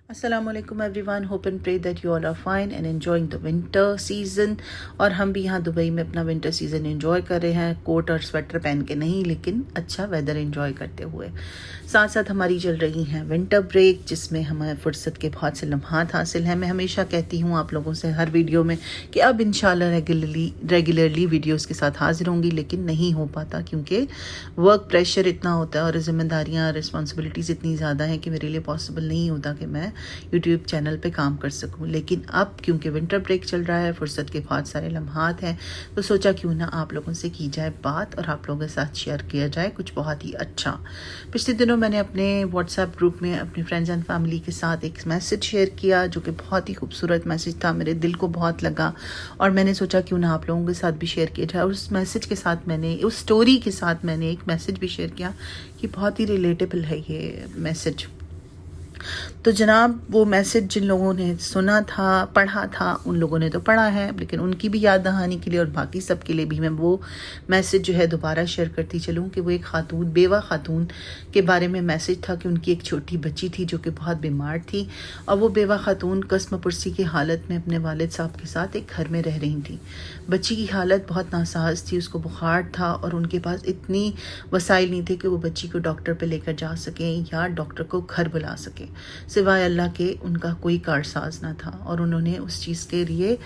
السلام علیکم everyone. Hope and pray that you all are fine and enjoying the winter season. اور ہم بھی یہاں دبئی میں اپنا ونٹر سیزن انجوائے کر رہے ہیں، کوٹ اور سویٹر پہن کے نہیں، لیکن اچھا ویدر انجوائے کرتے ہوئے. ساتھ ساتھ ہماری چل رہی ہیں ونٹر بریک، جس میں ہمیں فرصت کے بہت سے لمحات حاصل ہیں. میں ہمیشہ کہتی ہوں آپ لوگوں سے ہر ویڈیو میں کہ اب انشاءاللہ ریگولرلی ویڈیوز کے ساتھ حاضر ہوں گی، لیکن نہیں ہو پاتا کیونکہ ورک پریشر اتنا ہوتا ہے اور ذمہ داریاں، رسپانسبلٹیز اتنی زیادہ ہیں کہ میرے لیے پاسبل نہیں ہوتا کہ میں یوٹیوب چینل پہ کام کر سکوں. لیکن اب کیونکہ ونٹر بریک چل رہا ہے، فرصت کے بہت سارے لمحات ہیں، تو سوچا کیوں نہ آپ لوگوں سے کی جائے بات اور آپ لوگوں کے ساتھ شیئر کیا جائے کچھ بہت ہی اچھا. پچھلے دنوں میں نے اپنے واٹس ایپ گروپ میں اپنے فرینڈز اینڈ فیملی کے ساتھ ایک میسج شیئر کیا، جو کہ بہت ہی خوبصورت میسج تھا، میرے دل کو بہت لگا اور میں نے سوچا کیوں نہ آپ لوگوں کے ساتھ بھی شیئر کیا جائے. اور اس میسج کے ساتھ اس سٹوری کے ساتھ میں نے ایک میسج بھی شیئر کیا کہ بہت ہی ریلیٹیبل ہے یہ میسج. تو جناب وہ میسج جن لوگوں نے سنا تھا، پڑھا تھا، ان لوگوں نے تو پڑھا ہے، لیکن ان کی بھی یاد دہانی کے لیے اور باقی سب کے لیے بھی میں وہ میسج جو ہے دوبارہ شیئر کرتی چلوں کہ وہ ایک خاتون، بیوہ خاتون کے بارے میں میسج تھا کہ ان کی ایک چھوٹی بچی تھی جو کہ بہت بیمار تھی، اور وہ بیوہ خاتون قسم پرسی کی حالت میں اپنے والد صاحب کے ساتھ ایک گھر میں رہ رہی تھی. بچی کی حالت بہت ناساز تھی، اس کو بخار تھا اور ان کے پاس اتنی وسائل نہیں تھے کہ وہ بچی کو ڈاکٹر پہ لے کر جا سکیں یا ڈاکٹر کو گھر بلا سکیں، سوائے اللہ کے ان کا کوئی کارساز نہ تھا. اور انہوں نے اس چیز کے لیے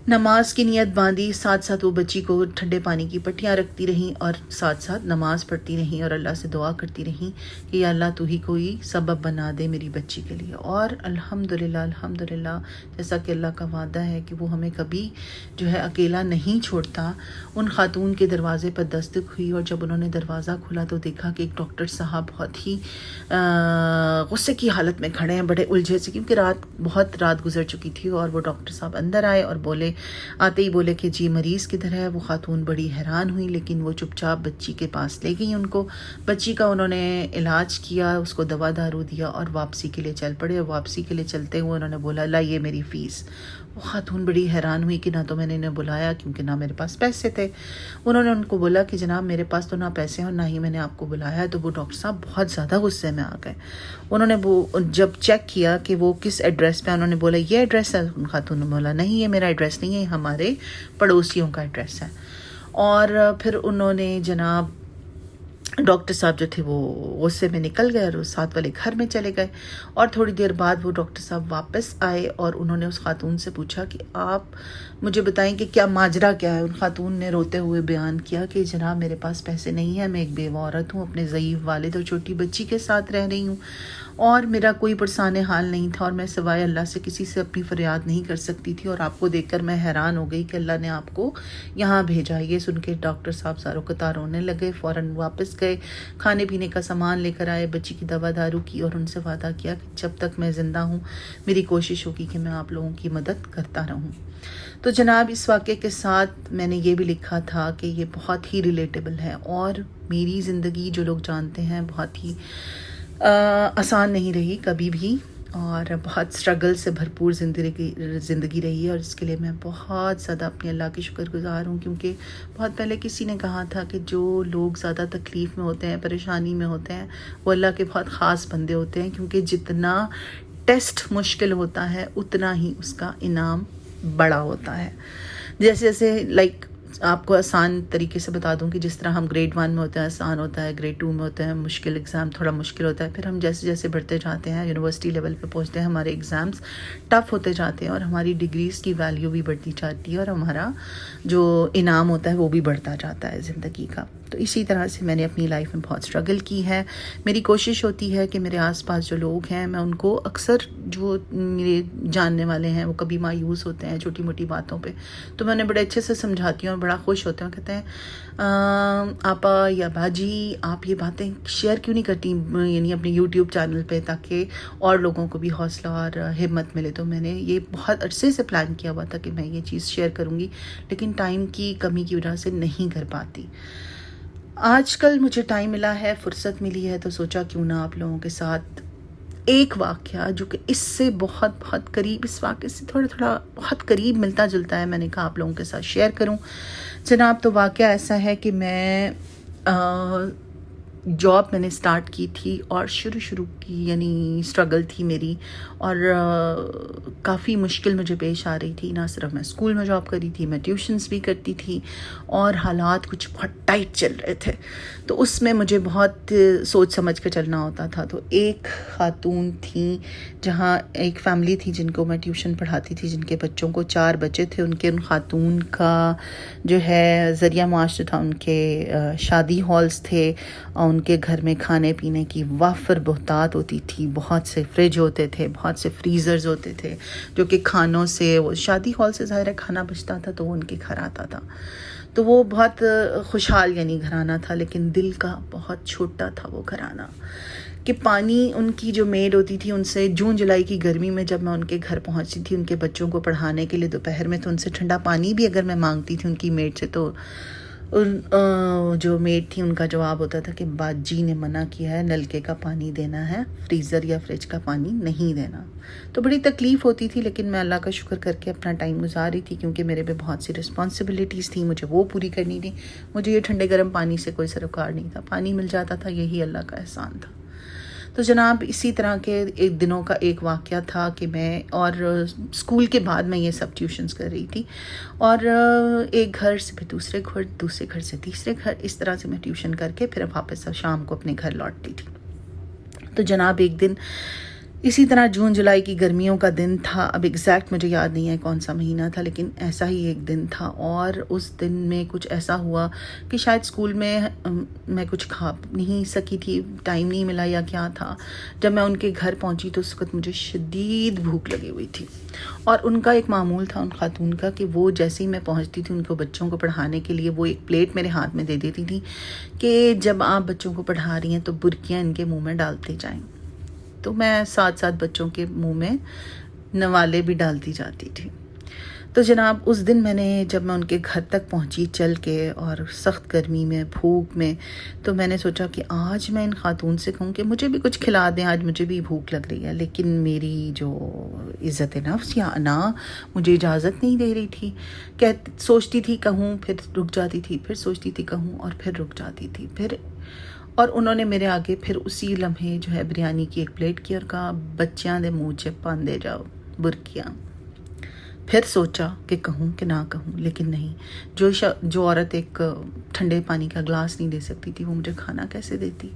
نماز کی نیت باندھی، ساتھ ساتھ وہ بچی کو ٹھنڈے پانی کی پٹیاں رکھتی رہیں اور ساتھ ساتھ نماز پڑھتی رہیں اور اللہ سے دعا کرتی رہیں کہ یا اللہ تو ہی کوئی سبب بنا دے میری بچی کے لیے. اور الحمدللہ جیسا کہ اللہ کا وعدہ ہے کہ وہ ہمیں کبھی جو ہے اکیلا نہیں چھوڑتا. ان خاتون کے دروازے پر دستک ہوئی اور جب انہوں نے دروازہ کھولا تو دیکھا کہ ایک ڈاکٹر صاحب بہت ہی غصے کی حالت میں کھڑے ہیں، بڑے الجھے سے، کیونکہ بہت رات گزر چکی تھی. اور وہ ڈاکٹر صاحب اندر آئے اور آتے ہی بولے کہ جی مریض کدھر ہے. وہ خاتون بڑی حیران ہوئی، لیکن وہ چپ چاپ بچی کے پاس لے گئی. ان کو بچی کا انہوں نے علاج کیا، اس کو دوا دارو دیا اور واپسی کے لیے چل پڑے. اور واپسی کے لیے چلتے ہوئے انہوں نے بولا لائیے میری فیس. وہ خاتون بڑی حیران ہوئی کہ نہ تو میں نے انہیں بلایا کیونکہ نہ میرے پاس پیسے تھے. انہوں نے ان کو بولا کہ جناب میرے پاس تو نہ پیسے اور نہ ہی میں نے آپ کو بلایا. تو وہ ڈاکٹر صاحب بہت زیادہ غصے میں آ گئے. انہوں نے جب چیک کیا کہ وہ کس ایڈریس پہ، انہوں نے بولا یہ ایڈریس ہے. خاتون نے بولا نہیں یہ میرا ایڈریس نہیں ہے، ہمارے پڑوسیوں کا ایڈریس ہے. اور پھر انہوں نے جناب ڈاکٹر صاحب جو تھے وہ غصے میں نکل گئے اور ساتھ والے گھر میں چلے گئے. اور تھوڑی دیر بعد وہ ڈاکٹر صاحب واپس آئے اور انہوں نے اس خاتون سے پوچھا کہ آپ مجھے بتائیں کہ کیا ماجرا کیا ہے. ان خاتون نے روتے ہوئے بیان کیا کہ جناب میرے پاس پیسے نہیں ہیں، میں ایک بیوہ عورت ہوں، اپنے ضعیف والد اور چھوٹی بچی کے ساتھ رہ رہی ہوں اور میرا کوئی پرسان حال نہیں تھا اور میں سوائے اللہ سے کسی سے اپنی فریاد نہیں کر سکتی تھی. اور آپ کو دیکھ کر میں حیران ہو گئی کہ اللہ نے آپ کو یہاں بھیجا. یہ سن کے ڈاکٹر صاحب ساروں قطار رونے لگے، فوراً واپس گئے، کھانے پینے کا سامان لے کر آئے، بچی کی دوا دارو کی اور ان سے وعدہ کیا کہ جب تک میں زندہ ہوں میری کوشش ہوگی کہ میں آپ لوگوں کی مدد کرتا رہوں. تو جناب اس واقعے کے ساتھ میں نے یہ بھی لکھا تھا کہ یہ بہت ہی ریلیٹیبل ہے اور میری زندگی جو لوگ جانتے ہیں بہت ہی آسان نہیں رہی کبھی بھی، اور بہت سٹرگل سے بھرپور زندگی رہی ہے. اور اس کے لیے میں بہت زیادہ اپنے اللہ کی شکر گزار ہوں، کیونکہ بہت پہلے کسی نے کہا تھا کہ جو لوگ زیادہ تکلیف میں ہوتے ہیں، پریشانی میں ہوتے ہیں، وہ اللہ کے بہت خاص بندے ہوتے ہیں، کیونکہ جتنا ٹیسٹ مشکل ہوتا ہے اتنا ہی اس کا انعام بڑا ہوتا ہے. جیسے آپ کو آسان طریقے سے بتا دوں کہ جس طرح ہم گریڈ 1 میں ہوتے ہیں آسان ہوتا ہے، گریڈ 2 میں ہوتے ہیں مشکل، ایگزام تھوڑا مشکل ہوتا ہے، پھر ہم جیسے جیسے بڑھتے جاتے ہیں یونیورسٹی لیول پہ پہنچتے ہیں ہمارے ایگزامز ٹف ہوتے جاتے ہیں اور ہماری ڈگریز کی ویلیو بھی بڑھتی جاتی ہے اور ہمارا جو انعام ہوتا ہے وہ بھی بڑھتا جاتا ہے زندگی کا. تو اسی طرح سے میں نے اپنی لائف میں بہت سٹرگل کی ہے. میری کوشش ہوتی ہے کہ میرے آس پاس جو لوگ ہیں میں ان کو اکثر جو میرے جاننے والے ہیں وہ کبھی مایوس ہوتے ہیں چھوٹی موٹی باتوں پہ، تو میں انہیں بڑے اچھے سے سمجھاتی ہوں اور بڑا خوش ہوتے ہیں، کہتے ہیں آپا یا باجی آپ یہ باتیں شیئر کیوں نہیں کرتی یعنی اپنے یوٹیوب چینل پہ، تاکہ اور لوگوں کو بھی حوصلہ اور ہمت ملے. تو میں نے یہ بہت عرصے سے پلان کیا ہوا تھا کہ میں یہ چیز شیئر کروں گی، لیکن ٹائم کی کمی کی وجہ سے نہیں کر پاتی. آج کل مجھے ٹائم ملا ہے، فرصت ملی ہے، تو سوچا کیوں نہ آپ لوگوں کے ساتھ ایک واقعہ جو کہ اس سے بہت بہت قریب، اس واقعے سے تھوڑا بہت قریب ملتا جلتا ہے، میں نے کہا آپ لوگوں کے ساتھ شیئر کروں. جناب تو واقعہ ایسا ہے کہ میں جاب میں نے سٹارٹ کی تھی اور شروع کی یعنی اسٹرگل تھی میری، اور کافی مشکل مجھے پیش آ رہی تھی. نہ صرف میں اسکول میں جاب کری تھی، میں ٹیوشنس بھی کرتی تھی، اور حالات کچھ بہت ٹائٹ چل رہے تھے. تو اس میں مجھے بہت سوچ سمجھ کے چلنا ہوتا تھا. تو ایک خاتون تھیں، جہاں ایک فیملی تھی جن کو میں ٹیوشن پڑھاتی تھی، جن کے بچوں کو 4 بچے تھے. ان خاتون کا جو ہے ذریعہ معاش تھا، ان کے شادی ہالز تھے، اور ان کے گھر میں کھانے پینے کی وافر بہتات ہوتی تھی. بہت سے فریج ہوتے تھے، بہت سے فریزرز ہوتے تھے، جو کہ کھانوں سے، وہ شادی ہال سے ظاہر ہے کھانا بچتا تھا تو وہ ان کے گھر آتا تھا. تو وہ بہت خوشحال یعنی گھرانہ تھا، لیکن دل کا بہت چھوٹا تھا وہ گھرانہ. کہ پانی ان کی جو میڈ ہوتی تھی، ان سے جون جولائی کی گرمی میں جب میں ان کے گھر پہنچتی تھی ان کے بچوں کو پڑھانے کے لیے دوپہر میں، تو ان سے ٹھنڈا پانی بھی اگر میں مانگتی تھی ان کی میڈ سے، تو جو میڈ تھی ان کا جواب ہوتا تھا کہ باجی نے منع کیا ہے، نلکے کا پانی دینا ہے، فریزر یا فریج کا پانی نہیں دینا. تو بڑی تکلیف ہوتی تھی، لیکن میں اللہ کا شکر کر کے اپنا ٹائم گزار رہی تھی، کیونکہ میرے پہ بہت سی رسپانسبلٹیز تھیں، مجھے وہ پوری کرنی تھی. مجھے یہ ٹھنڈے گرم پانی سے کوئی سروکار نہیں تھا، پانی مل جاتا تھا، یہی اللہ کا احسان تھا. تو جناب اسی طرح کے ایک دنوں کا ایک واقعہ تھا کہ میں، اور اسکول کے بعد میں یہ سب ٹیوشنز کر رہی تھی، اور ایک گھر سے پھر دوسرے گھر سے تیسرے گھر، اس طرح سے میں ٹیوشن کر کے پھر واپس شام کو اپنے گھر لوٹتی تھی. تو جناب ایک دن اسی طرح جون جولائی کی گرمیوں کا دن تھا. اب ایگزیکٹ مجھے یاد نہیں ہے کون سا مہینہ تھا، لیکن ایسا ہی ایک دن تھا. اور اس دن میں کچھ ایسا ہوا کہ شاید اسکول میں کچھ کھا نہیں سکی تھی، ٹائم نہیں ملا یا کیا تھا. جب میں ان کے گھر پہنچی تو اس وقت مجھے شدید بھوک لگی ہوئی تھی. اور ان کا ایک معمول تھا ان خاتون کا کہ وہ جیسے ہی میں پہنچتی تھی ان کو بچوں کو پڑھانے کے لیے، وہ ایک پلیٹ میرے ہاتھ میں دے دیتی تھی کہ جب آپ بچوں کو پڑھا رہی ہیں تو برکیاں ان کے منہ میں ڈالتے جائیں. تو میں ساتھ بچوں کے منہ میں نوالے بھی ڈالتی جاتی تھی. تو جناب اس دن جب میں ان کے گھر تک پہنچی چل کے، اور سخت گرمی میں، بھوک میں، تو میں نے سوچا کہ آج میں ان خاتون سے کہوں کہ مجھے بھی کچھ کھلا دیں، آج مجھے بھی بھوک لگ رہی ہے. لیکن میری جو عزت نفس یا انا مجھے اجازت نہیں دے رہی تھی. سوچتی تھی کہوں، پھر رک جاتی تھی، پھر سوچتی تھی کہوں، اور پھر رک جاتی تھی. اور انہوں نے میرے آگے پھر اسی لمحے جو ہے بریانی کی ایک پلیٹ کی اور کہا بچیاں دے منہ چ پاندے جاؤ برکیاں. پھر سوچا کہ کہوں کہ نہ کہوں، لیکن نہیں. جو عورت ایک ٹھنڈے پانی کا گلاس نہیں دے سکتی تھی، وہ مجھے کھانا کیسے دیتی.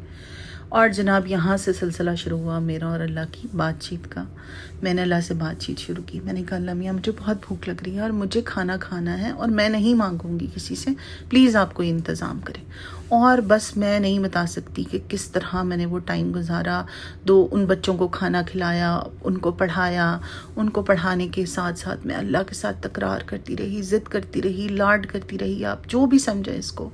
اور جناب یہاں سے سلسلہ شروع ہوا میرا اور اللہ کی بات چیت کا. میں نے اللہ سے بات چیت شروع کی. میں نے کہا اللہ میاں مجھے بہت بھوک لگ رہی ہے اور مجھے کھانا کھانا ہے، اور میں نہیں مانگوں گی کسی سے، پلیز آپ کوئی انتظام کریں. اور بس میں نہیں بتا سکتی کہ کس طرح میں نے وہ ٹائم گزارا. ان بچوں کو کھانا کھلایا، ان کو پڑھایا. ان کو پڑھانے کے ساتھ ساتھ میں اللہ کے ساتھ تکرار کرتی رہی، ضد کرتی رہی، لاڈ کرتی رہی، آپ جو بھی سمجھیں اس کو.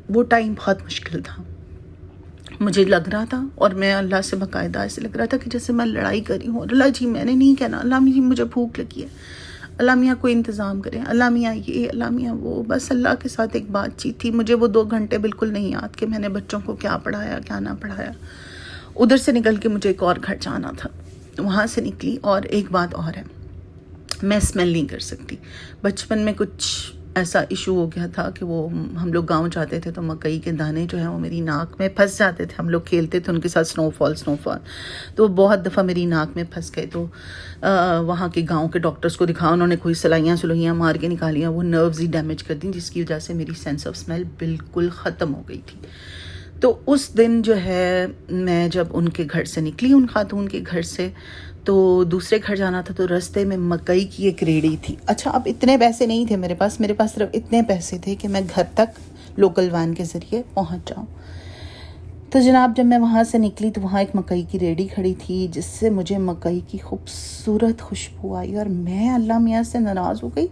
وہ ٹائم بہت مشکل تھا. مجھے لگ رہا تھا، اور میں اللہ سے باقاعدہ ایسے لگ رہا تھا کہ جیسے میں لڑائی کر رہی ہوں، اور اللہ جی میں نے نہیں کہنا، اللہ جی مجھے بھوک لگی ہے، اللہ میاں کوئی انتظام کریں، اللہ میاں یہ، اللہ میاں وہ. بس اللہ کے ساتھ ایک بات چیت تھی. مجھے وہ 2 گھنٹے بالکل نہیں یاد کہ میں نے بچوں کو کیا پڑھایا کیا نہ پڑھایا. ادھر سے نکل کے مجھے ایک اور گھر جانا تھا. وہاں سے نکلی، اور ایک بات اور ہے، میں اسمیل نہیں کر سکتی. بچپن میں کچھ ایسا ایشو ہو گیا تھا کہ وہ ہم لوگ گاؤں جاتے تھے تو مکئی کے دانے جو ہیں وہ میری ناک میں پھنس جاتے تھے. ہم لوگ کھیلتے تھے ان کے ساتھ سنو فال تو وہ بہت دفعہ میری ناک میں پھنس گئے. تو وہاں کے گاؤں کے ڈاکٹرز کو دکھاؤ، انہوں نے کوئی سلائیاں مار کے نکالیاں، وہ نروز ہی ڈیمیج کر دیں، جس کی وجہ سے میری سینس آف اسمیل بالکل ختم ہو گئی تھی. تو اس دن جو ہے میں جب ان کے گھر سے نکلی، ان خاتون کے گھر سے، تو دوسرے گھر جانا تھا. تو رستے میں مکئی کی ایک ریڑھی تھی. اچھا اب اتنے پیسے نہیں تھے میرے پاس صرف اتنے پیسے تھے کہ میں گھر تک لوکل وین کے ذریعے پہنچ جاؤں. تو جناب جب میں وہاں سے نکلی تو وہاں ایک مکئی کی ریڑھی کھڑی تھی، جس سے مجھے مکئی کی خوبصورت خوشبو آئی، اور میں اللہ میاں سے ناراض ہو گئی.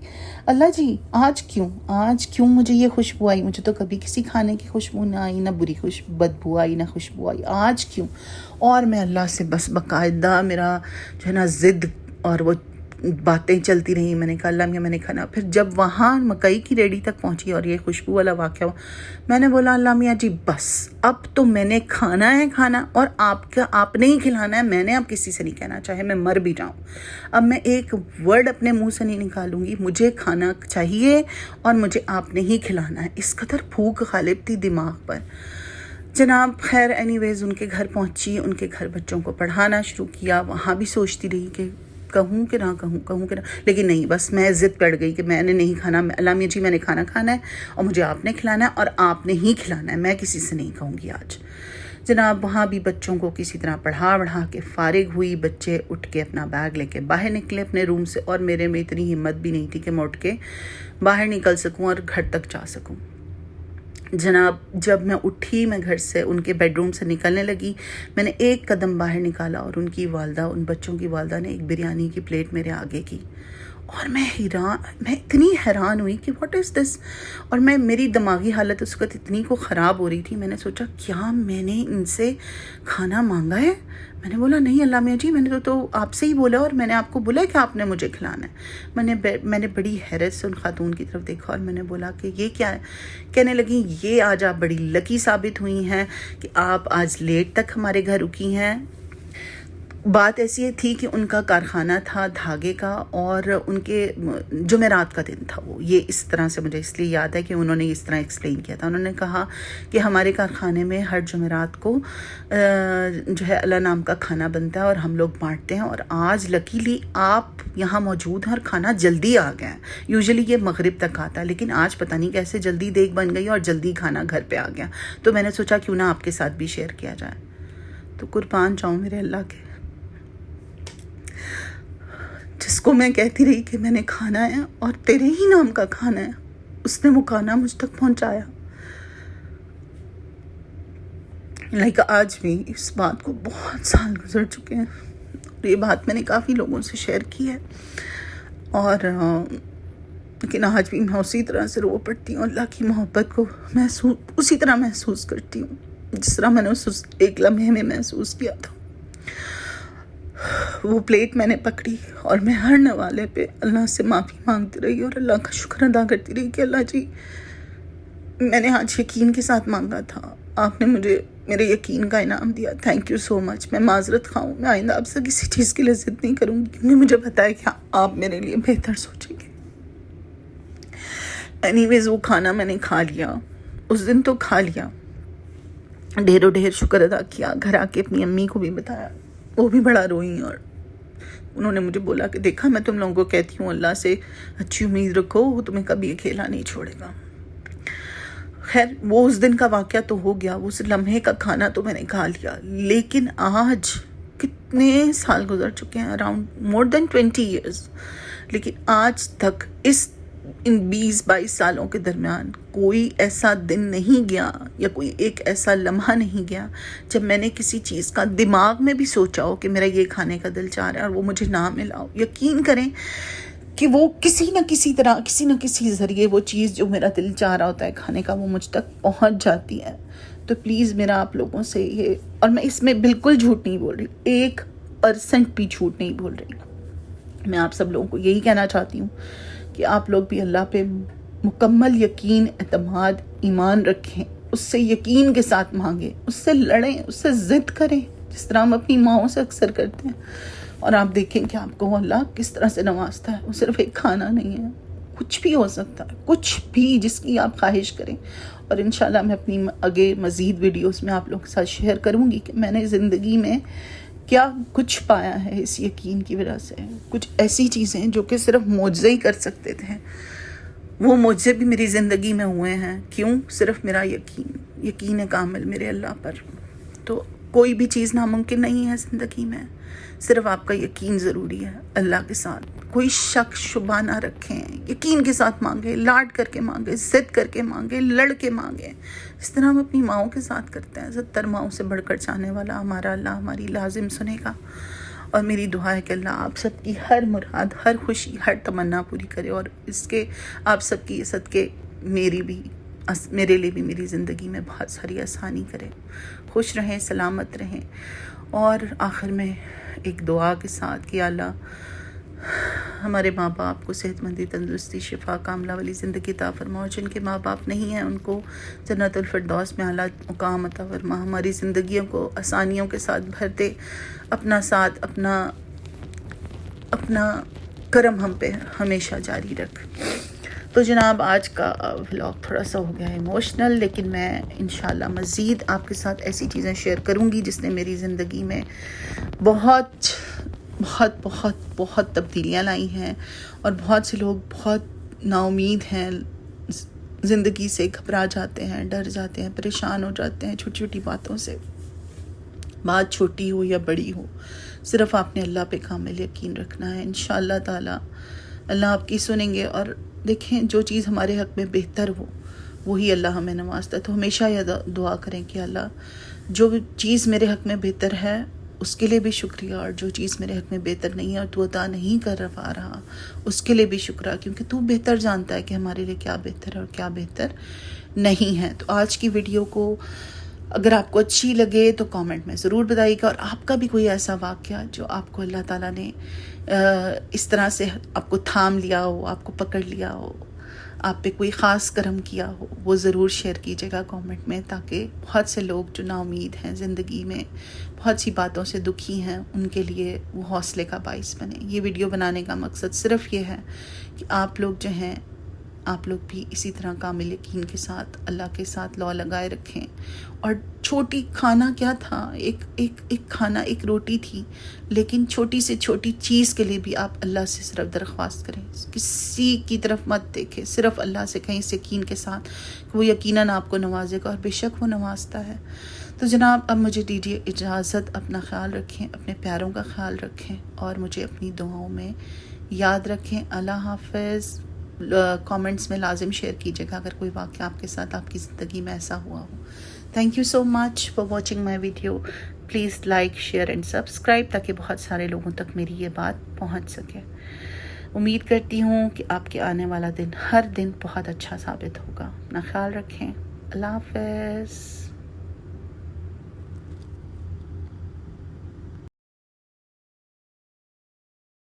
اللہ جی آج کیوں مجھے یہ خوشبو آئی؟ مجھے تو کبھی کسی کھانے کی خوشبو نہ آئی، نہ بدبو آئی، نہ خوشبو آئی، آج کیوں؟ اور میں اللہ سے بس باقاعدہ میرا جو ہے نا ضد اور وہ باتیں چلتی رہیں. میں نے کہا اللہ میاں میں نے کھانا. پھر جب وہاں مکئی کی ریڈی تک پہنچی اور یہ خوشبو والا واقعہ ہوا, میں نے بولا اللہ میاں جی بس اب تو میں نے کھانا ہے کھانا, اور آپ نے ہی کھلانا ہے. میں نے اب کسی سے نہیں کہنا, چاہے میں مر بھی جاؤں. اب میں ایک ورڈ اپنے منہ سے نہیں نکالوں گی, مجھے کھانا چاہیے اور مجھے آپ نے ہی کھلانا ہے. اس قدر بھوک غالب تھی دماغ پر. جناب خیر اینی ویز ان کے گھر پہنچی, ان کے گھر بچوں کو پڑھانا شروع کیا. وہاں بھی سوچتی رہی کہ کہوں کہ نہ کہوں کہ نہ, لیکن نہیں, بس میں ضد پڑ گئی کہ میں نے نہیں کھانا. اللہ میاں جی میں نے کھانا کھانا ہے اور مجھے آپ نے کھلانا ہے اور آپ نے ہی کھلانا ہے, میں کسی سے نہیں کہوں گی آج. جناب وہاں بھی بچوں کو کسی طرح پڑھا کے فارغ ہوئی. بچے اٹھ کے اپنا بیگ لے کے باہر نکلے اپنے روم سے, اور میرے میں اتنی ہمت بھی نہیں تھی کہ میں اٹھ کے باہر نکل سکوں اور گھر تک جا سکوں. جناب جب میں اٹھی, میں گھر سے ان کے بیڈ روم سے نکلنے لگی, میں نے ایک قدم باہر نکالا اور ان کی والدہ, ان بچوں کی والدہ نے ایک بریانی کی پلیٹ میرے آگے کی. اور میں اتنی حیران ہوئی کہ واٹ از دس. اور میری دماغی حالت اس وقت اتنی کو خراب ہو رہی تھی. میں نے سوچا کیا میں نے ان سے کھانا مانگا ہے. میں نے بولا نہیں اللہ میاں جی, میں نے تو آپ سے ہی بولا اور میں نے آپ کو بولا کہ آپ نے مجھے کھلانا ہے. میں نے بڑی حیرت سے ان خاتون کی طرف دیکھا اور میں نے بولا کہ یہ کیا ہے. کہنے لگی یہ آج آپ بڑی لکی ثابت ہوئی ہیں کہ آپ آج لیٹ تک ہمارے گھر رکی ہیں. بات ایسی تھی کہ ان کا کارخانہ تھا دھاگے کا, اور ان کے جمعرات کا دن تھا. وہ یہ اس طرح سے مجھے اس لیے یاد ہے کہ انہوں نے اس طرح ایکسپلین کیا تھا. انہوں نے کہا کہ ہمارے کارخانے میں ہر جمعرات کو جو ہے اللہ نام کا کھانا بنتا ہے اور ہم لوگ بانٹتے ہیں, اور آج لکیلی آپ یہاں موجود ہیں اور کھانا جلدی آ گیا ہے. یوزلی یہ مغرب تک آتا ہے, لیکن آج پتہ نہیں کیسے جلدی دیگ بن گئی اور جلدی کھانا گھر پہ آ گیا. تو میں نے سوچا کیوں نہ آپ کے ساتھ بھی شیئر کیا جائے. تو قربان جاؤں میرے اللہ کے, جس کو میں کہتی رہی کہ میں نے کھانا ہے اور تیرے ہی نام کا کھانا ہے, اس نے وہ کھانا مجھ تک پہنچایا. آج بھی اس بات کو بہت سال گزر چکے ہیں, اور یہ بات میں نے کافی لوگوں سے شیئر کی ہے, اور لیکن آج بھی میں اسی طرح سے رو پڑتی ہوں. اللہ کی محبت کو اسی طرح محسوس کرتی ہوں جس طرح میں نے اس ایک لمحے میں محسوس کیا تھا. وہ پلیٹ میں نے پکڑی اور میں ہر نوالے پہ اللہ سے معافی مانگتی رہی اور اللہ کا شکر ادا کرتی رہی کہ اللہ جی میں نے آج یقین کے ساتھ مانگا تھا, آپ نے مجھے میرے یقین کا انعام دیا. تھینک یو سو مچ. میں معذرت خواہوں, میں آئندہ آپ سے کسی چیز کی لذت نہیں کروں گی, کیونکہ مجھے پتا ہے کہ آپ میرے لیے بہتر سوچیں گے. اینی ویز وہ کھانا میں نے کھا لیا, اس دن تو کھا لیا, ڈھیروں ڈھیر شکر ادا کیا. گھر آ کے اپنی امی کو بھی بتایا, وہ بھی بڑا روئیں, اور انہوں نے مجھے بولا کہ دیکھا میں تم لوگوں کو کہتی ہوں اللہ سے اچھی امید رکھو, وہ تمہیں کبھی اکیلا نہیں چھوڑے گا. خیر وہ اس دن کا واقعہ تو ہو گیا, اس لمحے کا کھانا تو میں نے کھا لیا. لیکن آج کتنے سال گزر چکے ہیں, اراؤنڈ مور دین 20 years, لیکن آج تک ان 20-22 سالوں کے درمیان کوئی ایسا دن نہیں گیا یا کوئی ایک ایسا لمحہ نہیں گیا جب میں نے کسی چیز کا دماغ میں بھی سوچا ہو کہ میرا یہ کھانے کا دل چاہ رہا ہے اور وہ مجھے نہ ملا ہو. یقین کریں کہ وہ کسی نہ کسی طرح کسی نہ کسی ذریعے وہ چیز جو میرا دل چاہ رہا ہوتا ہے کھانے کا, وہ مجھ تک پہنچ جاتی ہے. تو پلیز میرا آپ لوگوں سے یہ, اور میں اس میں بالکل جھوٹ نہیں بول رہی, 1% بھی جھوٹ نہیں بول رہی, میں آپ سب لوگوں کو یہی کہنا چاہتی ہوں کہ آپ لوگ بھی اللہ پہ مکمل یقین, اعتماد, ایمان رکھیں, اس سے یقین کے ساتھ مانگیں, اس سے لڑیں, اس سے ضد کریں, جس طرح ہم اپنی ماؤں سے اکثر کرتے ہیں. اور آپ دیکھیں کہ آپ کو اللہ کس طرح سے نوازتا ہے. وہ صرف ایک کھانا نہیں ہے, کچھ بھی ہو سکتا ہے, کچھ بھی جس کی آپ خواہش کریں. اور انشاءاللہ میں اپنی آگے مزید ویڈیوز میں آپ لوگوں کے ساتھ شیئر کروں گی کہ میں نے زندگی میں کیا کچھ پایا ہے اس یقین کی وجہ سے. کچھ ایسی چیزیں جو کہ صرف معجزے ہی کر سکتے تھے, وہ معجزے بھی میری زندگی میں ہوئے ہیں. کیوں؟ صرف میرا یقین کامل میرے اللہ پر. تو کوئی بھی چیز ناممکن نہیں ہے زندگی میں, صرف آپ کا یقین ضروری ہے اللہ کے ساتھ. کوئی شک شبہ نہ رکھیں, یقین کے ساتھ مانگیں, لاڈ کر کے مانگیں, ضد کر کے مانگیں, لڑ کے مانگیں, اس طرح ہم اپنی ماؤں کے ساتھ کرتے ہیں. 70 ماؤں سے بڑھ کر جانے والا ہمارا اللہ ہماری لازم سنے گا. اور میری دعا ہے کہ اللہ آپ سب کی ہر مراد, ہر خوشی, ہر تمنا پوری کرے, اور اس کے آپ سب کی صدقے میرے لیے بھی میری زندگی میں بہت ساری آسانی کرے. خوش رہیں, سلامت رہیں. اور آخر میں ایک دعا کے ساتھ کہ اللہ ہمارے ماں باپ کو صحت مندی، تندرستی، شفا کاملہ والی زندگی عطا فرما. جن کے ماں باپ نہیں ہیں ان کو جنت الفردوس میں اعلیٰ مقام عطا فرما. ہماری زندگیوں کو آسانیوں کے ساتھ بھر دے. اپنا ساتھ، اپنا کرم ہم پہ ہمیشہ جاری رکھ. تو جناب آج کا ولاگ تھوڑا سا ہو گیا ہے ایموشنل، لیکن میں انشاءاللہ مزید آپ کے ساتھ ایسی چیزیں شیئر کروں گی جس نے میری زندگی میں بہت بہت بہت بہت تبدیلیاں لائی ہیں. اور بہت سے لوگ بہت نا امید ہیں، زندگی سے گھبرا جاتے ہیں، ڈر جاتے ہیں، پریشان ہو جاتے ہیں چھوٹی چھوٹی باتوں سے. بات چھوٹی ہو یا بڑی ہو، صرف آپ نے اللہ پہ کامل یقین رکھنا ہے. انشاءاللہ تعالی اللہ آپ کی سنیں گے. اور دیکھیں جو چیز ہمارے حق میں بہتر ہو وہی اللہ ہمیں نوازتا ہے. تو ہمیشہ یہ دعا کریں کہ اللہ جو چیز میرے حق میں بہتر ہے اس کے لیے بھی شکریہ، اور جو چیز میرے حق میں بہتر نہیں ہے اور تو عطا نہیں کر رہا اس کے لیے بھی شکریہ، کیونکہ تو بہتر جانتا ہے کہ ہمارے لیے کیا بہتر ہے اور کیا بہتر نہیں ہے. تو آج کی ویڈیو کو اگر آپ کو اچھی لگے تو کامنٹ میں ضرور بتائیے گا. اور آپ کا بھی کوئی ایسا واقعہ جو آپ کو اللہ تعالیٰ نے اس طرح سے آپ کو تھام لیا ہو، آپ کو پکڑ لیا ہو، آپ پہ کوئی خاص کرم کیا ہو، وہ ضرور شیئر کیجیے گا کامنٹ میں، تاکہ بہت سے لوگ جو نا امید ہیں زندگی میں، بہت سی باتوں سے دکھی ہیں، ان کے لیے وہ حوصلے کا باعث بنے. یہ ویڈیو بنانے کا مقصد صرف یہ ہے کہ آپ لوگ جو ہیں، آپ لوگ بھی اسی طرح کامل یقین کے ساتھ اللہ کے ساتھ لو لگائے رکھیں. اور چھوٹی کھانا کیا تھا، ایک کھانا، ایک روٹی تھی، لیکن چھوٹی سے چھوٹی چیز کے لیے بھی آپ اللہ سے صرف درخواست کریں. کسی کی طرف مت دیکھیں، صرف اللہ سے کہیں اس یقین کے ساتھ کہ وہ یقیناً آپ کو نوازے گا، اور بے شک وہ نوازتا ہے. تو جناب اب مجھے دیجیے اجازت. اپنا خیال رکھیں، اپنے پیاروں کا خیال رکھیں، اور مجھے اپنی دعاؤں میں یاد رکھیں. اللہ حافظ. کامنٹس میں لازم شیئر کیجیے گا اگر کوئی واقعہ آپ کے ساتھ، آپ کی زندگی میں ایسا ہوا ہو. Thank you so much for watching my video. Please like, share and subscribe, تاکہ بہت سارے لوگوں تک میری یہ بات پہنچ سکے. امید کرتی ہوں کہ آپ کے آنے والا دن ہر دن بہت اچھا ثابت ہوگا. اپنا خیال رکھیں. اللہ حافظ.